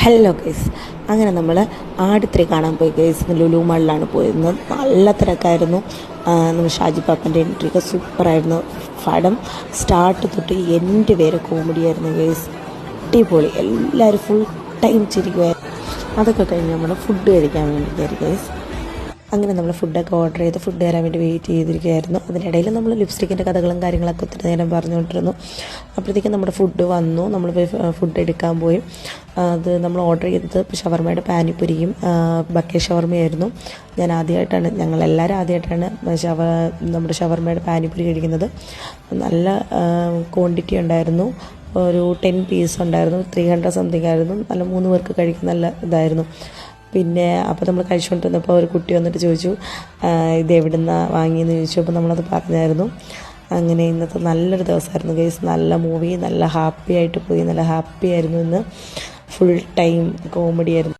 Hello guys, അങ്ങനെ നമ്മൾ ആടുത്തിരി കാണാൻ പോയി ഗൈസ്. ലുലു മാളിലാണ് പോയിരുന്നത്. നല്ല തിരക്കായിരുന്നു. നമ്മൾ ഷാജി പാപ്പൻ്റെ എൻട്രിയൊക്കെ സൂപ്പറായിരുന്നു. പടം സ്റ്റാർട്ട് തൊട്ട് എൻ്റെ പേര് കോമഡിയായിരുന്നു ഗൈസ്. അടിപൊളി. എല്ലാവരും ഫുൾ ടൈം ചിരിക്കുമായിരുന്നു. അതൊക്കെ കഴിഞ്ഞ് നമ്മൾ ഫുഡ് കഴിക്കാൻ വേണ്ടി കയറി ഗൈസ്. അങ്ങനെ നമ്മൾ ഫുഡൊക്കെ ഓർഡർ ചെയ്ത് ഫുഡ് തരാൻ വേണ്ടി വെയിറ്റ് ചെയ്തിരിക്കുകയായിരുന്നു. അതിനിടയിൽ നമ്മൾ ലിപ്സ്റ്റിക്കിൻ്റെ കഥകളും കാര്യങ്ങളൊക്കെ ഒത്തിരി നേരം പറഞ്ഞുകൊണ്ടിരുന്നു. അപ്പോഴത്തേക്കും നമ്മുടെ ഫുഡ് വന്നു. നമ്മൾ പോയി ഫുഡ് എടുക്കാൻ പോയി. അത് നമ്മൾ ഓർഡർ ചെയ്തത് ഷവർമയുടെ പാനിപ്പുരിയും ബക്കറ്റ് ഷവർമയായിരുന്നു. ഞങ്ങളെല്ലാവരും ആദ്യമായിട്ടാണ് നമ്മുടെ ഷവർമയുടെ പാനിപ്പുരി കഴിക്കുന്നത്. നല്ല ക്വാണ്ടിറ്റി ഉണ്ടായിരുന്നു. ഒരു 10 പീസ് ഉണ്ടായിരുന്നു. 300 സംതിങ് ആയിരുന്നു. നല്ല 3 പേർക്ക് കഴിക്കുന്ന നല്ല ഇതായിരുന്നു. പിന്നെ അപ്പോൾ നമ്മൾ കഴിച്ചുകൊണ്ടിരുന്നപ്പോൾ ഒരു കുട്ടി വന്നിട്ട് ചോദിച്ചു ഇത് എവിടെ നിന്നാണ് വാങ്ങിയെന്ന് ചോദിച്ചു. അപ്പോൾ നമ്മളത് പറഞ്ഞായിരുന്നു. അങ്ങനെ ഇന്നത്തെ നല്ലൊരു ദിവസമായിരുന്നു ഗൈസ്. നല്ല മൂവി, നല്ല ഹാപ്പി ആയിട്ട് പോയി. നല്ല ഹാപ്പി ആയിരുന്നു. ഇന്ന് ഫുൾ ടൈം കോമഡി ആയിരുന്നു.